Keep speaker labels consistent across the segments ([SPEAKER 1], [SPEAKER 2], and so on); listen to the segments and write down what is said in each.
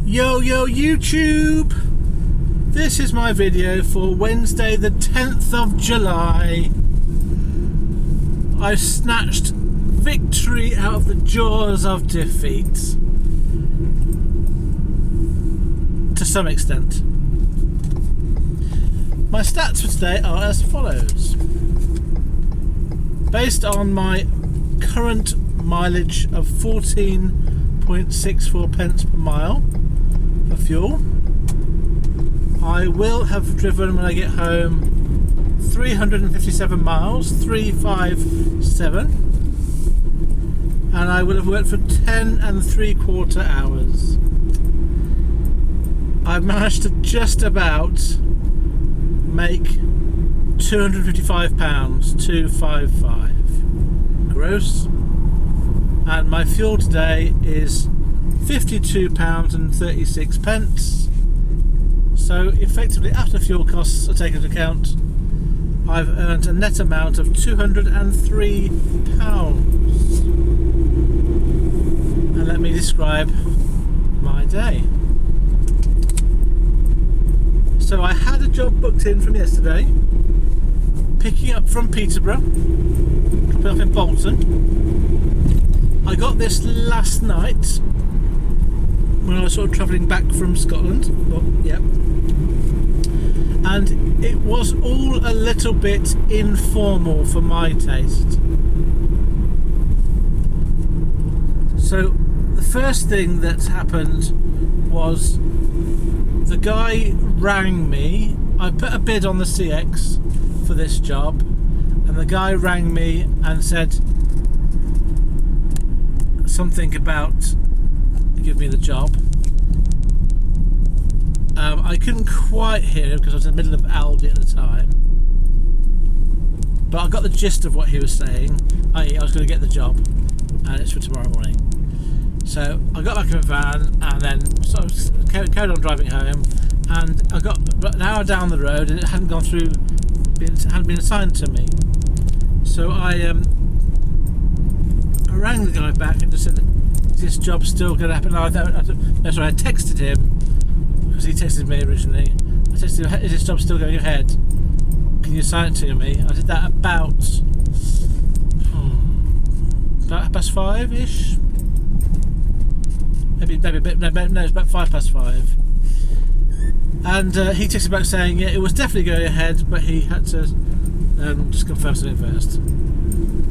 [SPEAKER 1] Yo YouTube! This is my video for Wednesday the 10th of July. I've snatched victory out of the jaws of defeat. To some extent. My stats for today are as follows. Based on my current mileage of 14.64 pence per mile for fuel, I will have driven when I get home 357 miles, 357, and I will have worked for 10 3/4 hours. I've managed to just about make £255, 255 gross, and my fuel today is £52.36. So effectively, after fuel costs are taken into account, I've earned a net amount of £203. And let me describe my day. So I had a job booked in from yesterday, picking up from Peterborough, dropping off in Bolton. I got this last night when I was sort of travelling back from Scotland. Well, yeah. And it was all a little bit informal for my taste. So the first thing that happened was the guy rang me. I put a bid on the CX for this job, and the guy rang me and said something about give me the job. I couldn't quite hear him because I was in the middle of Aldi at the time, but I got the gist of what he was saying, i.e. I was going to get the job and it's for tomorrow morning. So I got back in the van and then sort of carried on driving home, and I got an hour down the road and it hadn't gone through, hadn't been assigned to me. So I rang the guy back and just said, is this job still going to happen? I texted him, because he texted me originally. I texted him, is this job still going ahead? Can you assign it to me? I did that about past 5-ish? Maybe a bit, no, it's about 5:05. And he texted back saying, yeah, it was definitely going ahead, but he had to just confirm something first.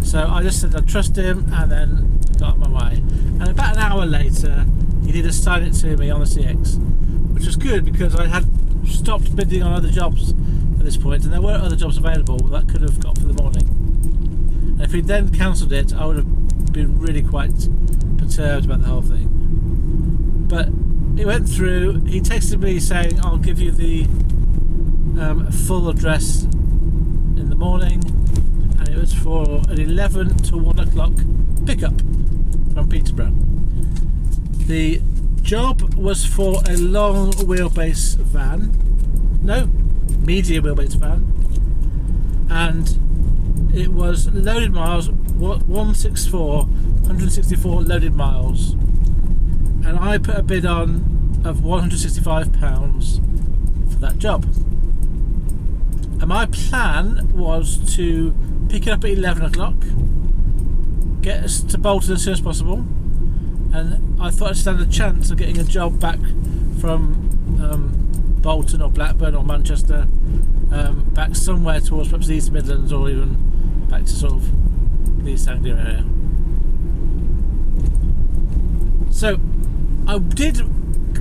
[SPEAKER 1] So I just said I'd trust him, and then got my way. And about an hour later, he did assign it to me on the CX, which was good because I had stopped bidding on other jobs at this point, and there were other jobs available that could have got for the morning. And if he'd then cancelled it, I would have been really quite perturbed about the whole thing. But it went through. He texted me saying, I'll give you the full address in the morning, and it was for an 11 to 1 o'clock pickup from Peterborough. The job was for a long wheelbase van, no, medium wheelbase van, and it was loaded miles, 164 loaded miles, and I put a bid on of £165 for that job. And my plan was to pick it up at 11 o'clock, get us to Bolton as soon as possible, and I thought I'd stand a chance of getting a job back from Bolton or Blackburn or Manchester, back somewhere towards perhaps the East Midlands, or even back to sort of the East Anglia area. So I did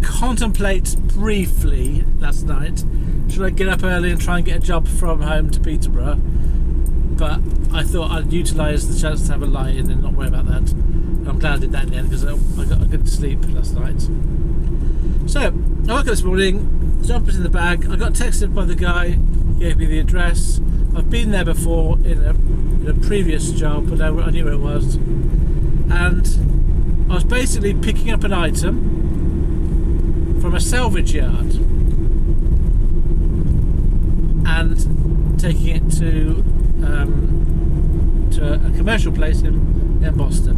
[SPEAKER 1] contemplate briefly last night, should I get up early and try and get a job from home to Peterborough, but I thought I'd utilise the chance to have a lie-in and not worry about that. And I'm glad I did that in the end, because I got a good sleep last night. So I woke up this morning, the job was in the bag. I got texted by the guy, gave me the address. I've been there before in a previous job, but I knew where it was, and I was basically picking up an item from a salvage yard and taking it to a commercial place in Boston.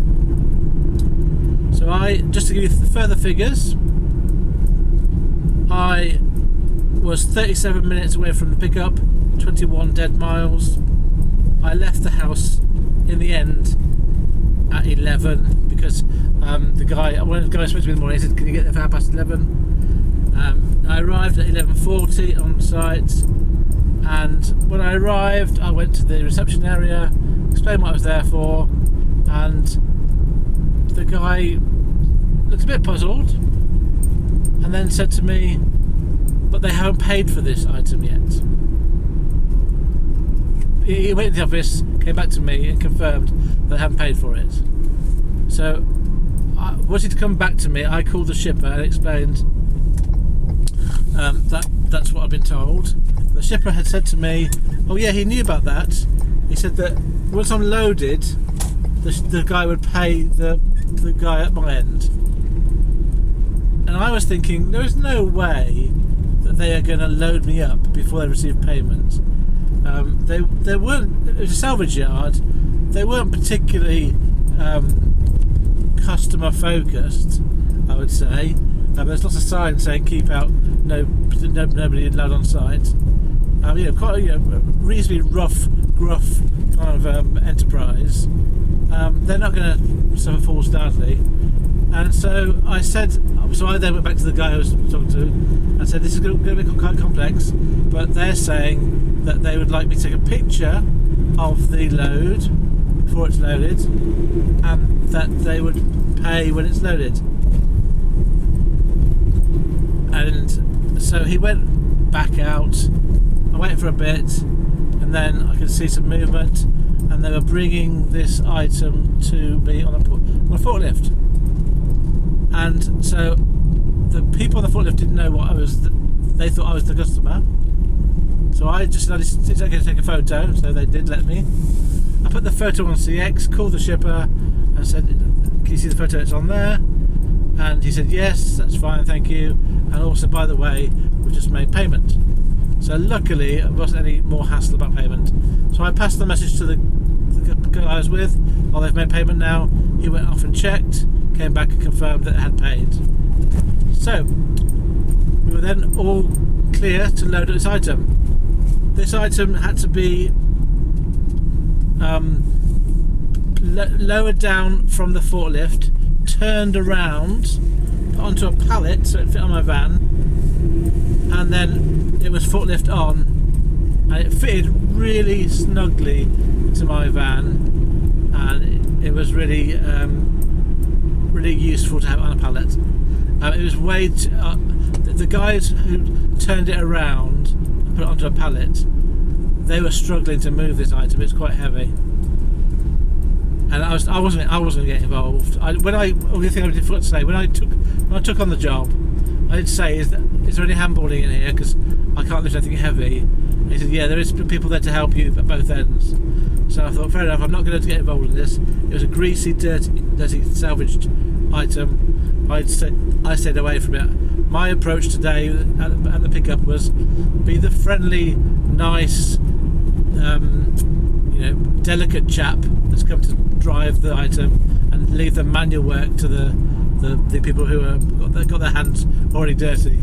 [SPEAKER 1] So So just to give you the further figures, I was 37 minutes away from the pickup, 21 dead miles. I left the house in the end at 11 because one of the guys spoke to me in the morning. He said, "Can you get there for 11:30?" I arrived at 11:40 on site, and when I arrived, I went to the reception area, explained what I was there for, and the guy looked a bit puzzled, and then said to me, "But they haven't paid for this item yet." He went to the office, came back to me and confirmed that they haven't paid for it. So, wanting to come back to me, I called the shipper and explained that's what I'd been told. The shipper had said to me, "Oh yeah, he knew about that." He said that once I'm loaded, the guy would pay the guy at my end. And I was thinking, there is no way that they are going to load me up before they receive payment. They weren't. It was a salvage yard. They weren't particularly customer focused, I would say. There's lots of signs saying keep out, nobody allowed on site. Quite reasonably rough, gruff kind of enterprise. They're not going to suffer falls badly. And so I then went back to the guy I was talking to and said, "This is going to be quite complex, but they're saying that they would like me to take a picture of the load before it's loaded, and that they would pay when it's loaded." And so he went back out. I waited for a bit, and then I could see some movement, and they were bringing this item to me on a forklift. And so the people on the forklift didn't know what I was. They thought I was the customer. So I just decided it's okay to take a photo. So they did let me. I put the photo on CX, called the shipper, and said, "Can you see the photo? It's on there." And he said, "Yes, that's fine, thank you. And also, by the way, we've just made payment." So luckily, it wasn't any more hassle about payment. So I passed the message to the guy I was with. "Oh, they've made payment now." He went off and checked, came back and confirmed that it had paid. So we were then all clear to load this item. This item had to be lowered down from the forklift, turned around, put onto a pallet so it fit on my van, and then it was forklift on, and it fitted really snugly to my van, and it was really really useful to have it on a pallet. It was the guys who turned it around and put it onto a pallet, they were struggling to move this item. It's quite heavy, and I wasn't going to get involved. The thing I did forget to say, when I took on the job, I did say, "Is there any handballing in here? Because I can't lift anything heavy." And he said, "Yeah, there is people there to help you at both ends." So I thought, fair enough, I'm not going to get involved in this. It was a greasy, dirty salvaged item. I stayed away from it. My approach today at the pickup was be the friendly, nice, delicate chap that's come to drive the item, and leave the manual work to the people who got their hands already dirty.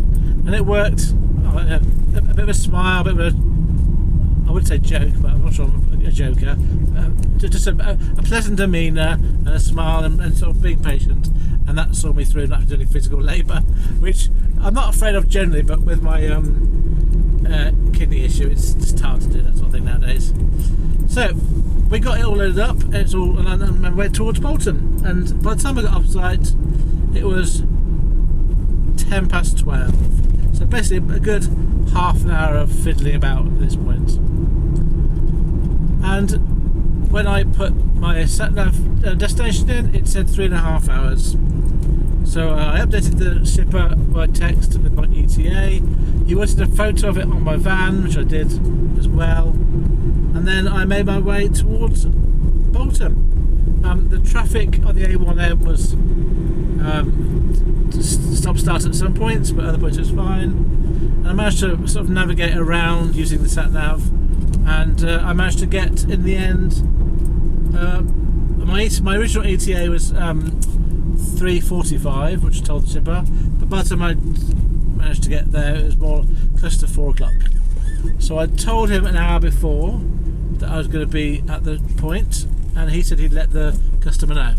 [SPEAKER 1] And it worked. A bit of a smile, a bit of a, I would say joke, but I'm not sure I'm a joker. Just a pleasant demeanour and a smile, and sort of being patient, and that saw me through, not doing physical labour, which I'm not afraid of generally, but with my kidney issue, it's just hard to do that sort of thing nowadays. So we got it all loaded up. And I went towards Bolton, and by the time I got off site, it was 12:10. So basically a good half an hour of fiddling about at this point. And when I put my sat-nav destination in, it said 3.5 hours. So I updated the shipper by text with my ETA. He wanted a photo of it on my van, which I did as well. And then I made my way towards Bolton. The traffic on the A1M was stop-start at some points, but other points it was fine. And I managed to sort of navigate around using the sat-nav, and I managed to get, in the end, my original ETA was 3:45, which I told the shipper, but by the time I managed to get there, it was more close to 4 o'clock. So I told him an hour before that I was going to be at the point, and he said he'd let the customer know.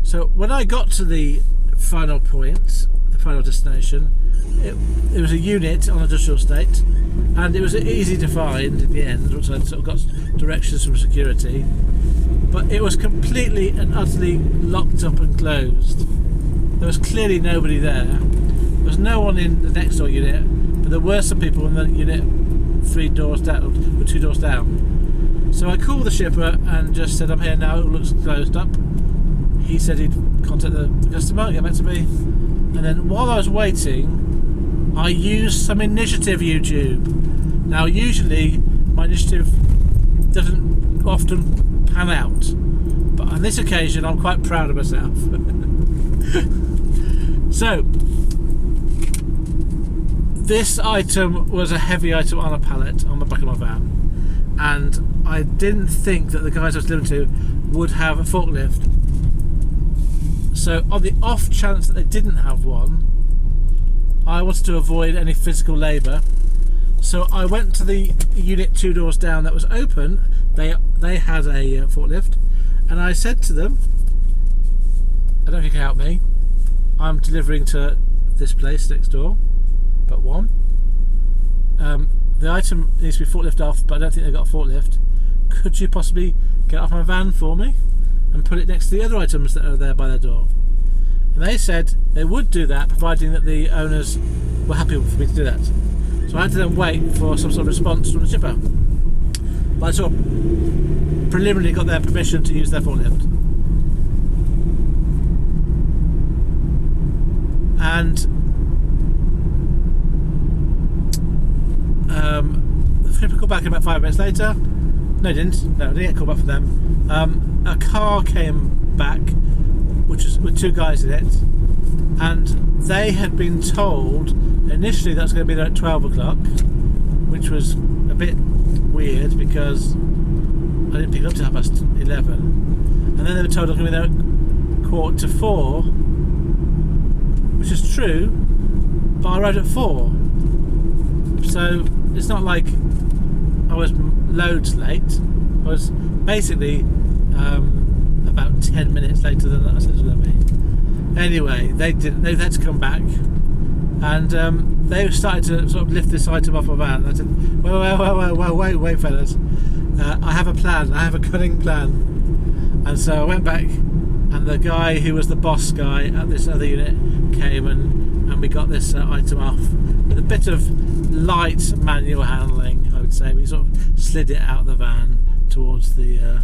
[SPEAKER 1] So when I got to the final point, the final destination, it was a unit on an industrial estate, and it was easy to find in the end, once I sort of got directions from security, but it was completely and utterly locked up and closed. There was clearly nobody there. There was no one in the next door unit, but there were some people in the unit 3 doors down, or 2 doors down. So I called the shipper and just said, I'm here now, it looks closed up. He said he'd contact the customer, get back to me. And then while I was waiting, I used some initiative YouTube. Now usually my initiative doesn't often pan out, but on this occasion I'm quite proud of myself. So this item was a heavy item on a pallet on the back of my van, and I didn't think that the guys I was delivering to would have a forklift. So on the off chance that they didn't have one, I wanted to avoid any physical labour. So I went to the unit 2 doors down that was open. They had a forklift, and I said to them, I don't know if you can help me. I'm delivering to this place next door, but one. The item needs to be forklift off, but I don't think they've got a forklift. Could you possibly get off my van for me and put it next to the other items that are there by their door? And they said they would do that, providing that the owners were happy for me to do that. So I had to then wait for some sort of response from the shipper. But I sort of preliminarily got their permission to use their forklift. And the shipper called back about 5 minutes later. No, I didn't. No, I didn't get a call back from them. A car came back, which was with 2 guys in it, and they had been told initially that was going to be there at 12 o'clock, which was a bit weird because I didn't pick it up till 11:30, and then they were told I was going to be there at 3:45, which is true, but I arrived at 4, so it's not like I was loads late. I was basically about 10 minutes later than I said it was going to be. Anyway, they had to come back, and they started to sort of lift this item off my van. I said, wait, fellas, I have a plan. I have a cunning plan. And so I went back, and the guy who was the boss guy at this other unit came, and we got this item off with a bit of light manual handling, I would say. We sort of slid it out of the van towards the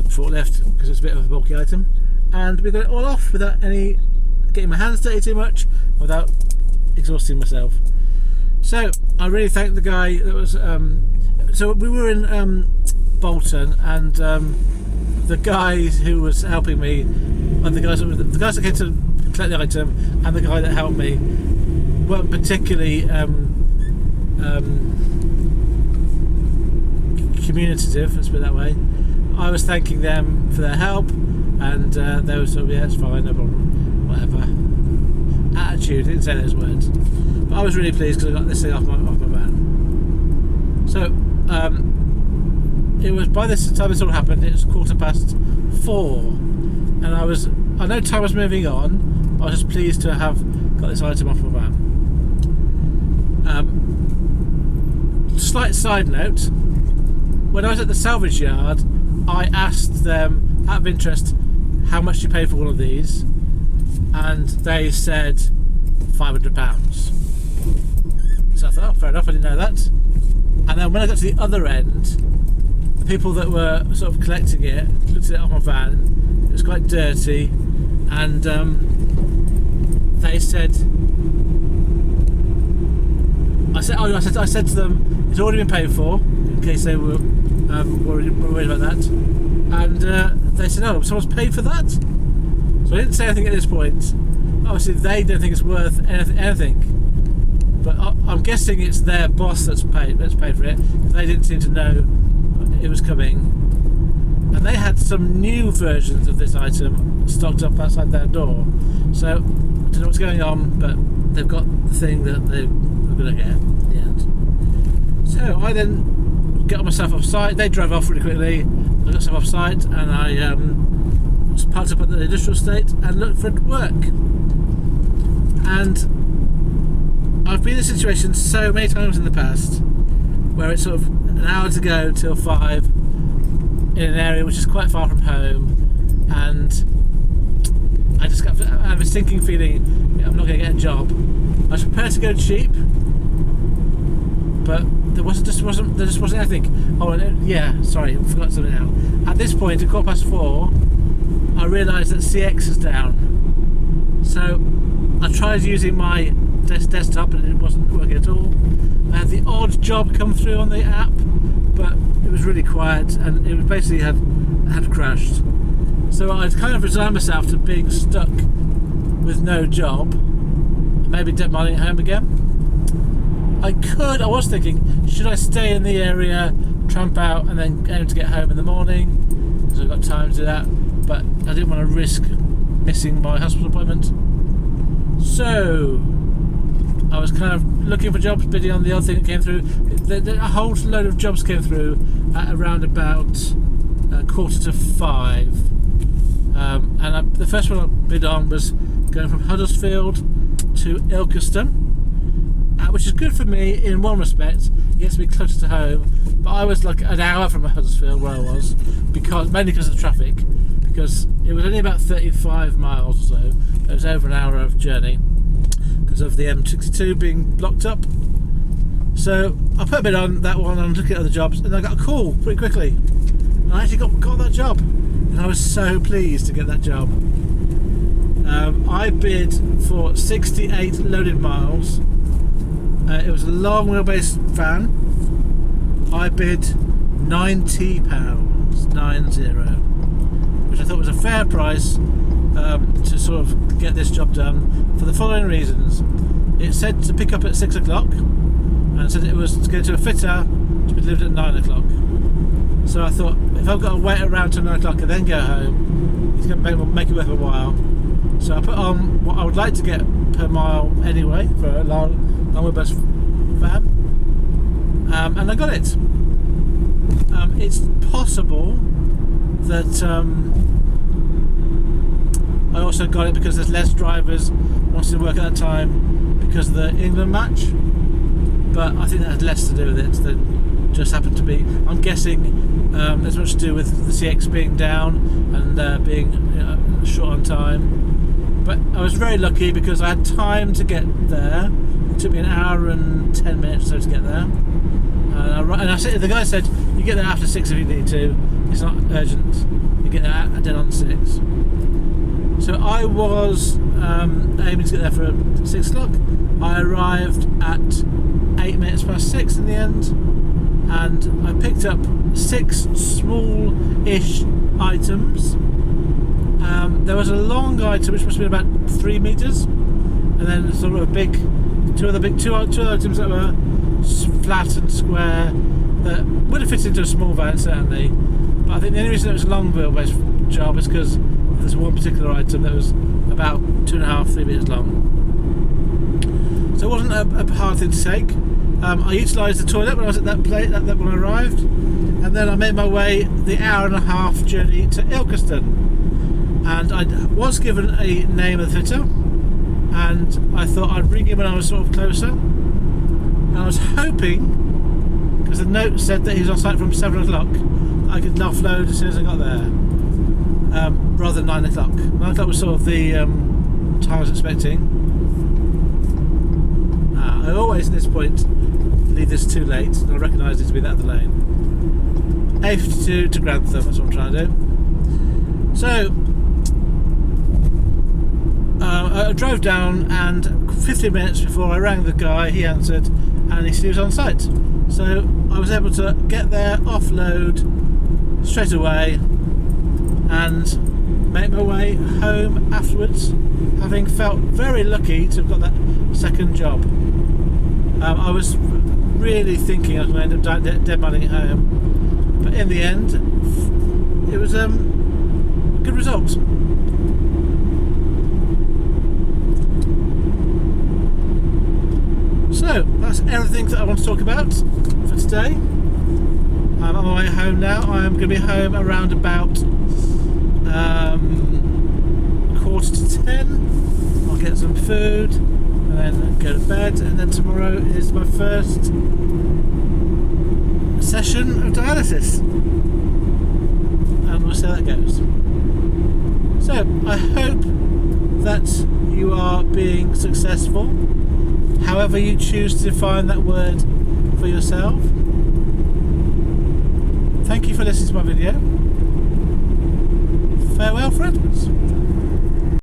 [SPEAKER 1] forklift because it's a bit of a bulky item, and we got it all off without getting my hands dirty too much, without exhausting myself. So I really thank the guy that was. So we were in Bolton, and the guy who was helping me, and the guys that came to collect the item, and the guy that helped me weren't particularly communicative, let's put it that way. I was thanking them for their help, and they were sort of, yeah, it's fine, no problem, whatever. Attitude, didn't say those words. But I was really pleased because I got this thing off my van. So, it was, by this time this all happened, it was 4:15, and I know time was moving on. I was just pleased to have got this item off my van. Slight side note, when I was at the salvage yard, I asked them, out of interest, how much you paid for one of these, and they said £500. So I thought, oh, fair enough, I didn't know that. And then when I got to the other end, the people that were sort of collecting it looked at it off my van. It was quite dirty, and they said, I said to them, it's already been paid for, in case they were worried about that. And they said, oh, someone's paid for that? So I didn't say anything at this point. Obviously, they don't think it's worth anything. But I'm guessing it's their boss that's paid for it. They didn't seem to know it was coming. And they had some new versions of this item stocked up outside their door. So I don't know what's going on, but they've got the thing that they were going to get in the end. So I then got myself off site. They drove off really quickly. I got myself off site, and I was parked up at the industrial estate and looked for work. And I've been in a situation so many times in the past where it's sort of an hour to go till 5 in an area which is quite far from home, and I have a sinking feeling I'm not going to get a job. I was prepared to go cheap, but there just wasn't anything. Oh, yeah, sorry, I forgot something now. At this point, at 4:15, I realised that CX is down. So I tried using my desktop and it wasn't working at all. I had the odd job come through on the app, but it was really quiet and it was basically had crashed. So I'd kind of resigned myself to being stuck with no job, maybe debt mining at home again. I was thinking, should I stay in the area, tramp out, and then aim to get home in the morning, because I've got time to do that, but I didn't want to risk missing my hospital appointment. So I was kind of looking for jobs, bidding on the other thing that came through. A whole load of jobs came through at around about 4:45. And the first one I bid on was going from Huddersfield to Ilkeston, which is good for me in one respect. It gets me closer to home, but I was like an hour from Huddersfield where I was, mainly because of the traffic, because it was only about 35 miles or so. It was over an hour of journey because of the M62 being blocked up. So I put a bid on that one and looking at other jobs, and I got a call pretty quickly. And I actually got that job, and I was so pleased to get that job. I bid for 68 loaded miles. It was a long wheelbase van. I bid £90, 90, which I thought was a fair price to sort of get this job done for the following reasons. It said to pick up at 6 o'clock, and it said it was to go to a fitter to be delivered at 9 o'clock. So I thought, if I've got to wait around till 9 o'clock and then go home, it's going to make it worth a while. So I put on what I would like to get per mile anyway for a long wheelbase van, and I got it. It's possible that I also got it because there's less drivers wanting to work at that time because of the England match, but I think that had less to do with it than just happened to be. I'm guessing there's much to do with the CX being down and being short on time. But I was very lucky because I had time to get there. It took me an hour and 10 minutes or so to get there. The guy said, you get there after 6 if you need to. It's not urgent. You get there dead on 6. So I was aiming to get there for 6 o'clock. I arrived at 8 minutes past 6 in the end. And I picked up 6 small-ish items. There was a long item which must have been about 3 metres, and then sort of two items that were flat and square that would have fit into a small van certainly. But I think the only reason it was a long wheelbase job is because there's one particular item that was about 2.5-3 metres long. So it wasn't a hard thing to take. I utilised the toilet when I was at that place when I arrived, and then I made my way the hour and a half journey to Ilkeston. And I was given a name of the fitter, and I thought I'd ring him when I was sort of closer. And I was hoping, because the note said that he was on site from 7 o'clock, I could offload as soon as I got there, rather than 9 o'clock. 9 o'clock was sort of the time I was expecting. I always at this point leave this too late, and I recognise it to be that of the lane. A52 to Grantham, that's what I'm trying to do. So I drove down, and 15 minutes before I rang the guy, he answered, and he said he was on site. So I was able to get there, offload straight away, and make my way home afterwards, having felt very lucky to have got that second job. I was really thinking I was going to end up dead mining at home, but in the end, it was a good result. that's everything that I want to talk about for today. I'm on my way home now. I'm going to be home around about 9:45. I'll get some food and then go to bed, and then tomorrow is my first session of dialysis, and we'll see how that goes. So I hope that you are being successful, however you choose to define that word for yourself. Thank you for listening to my video. Farewell, friends.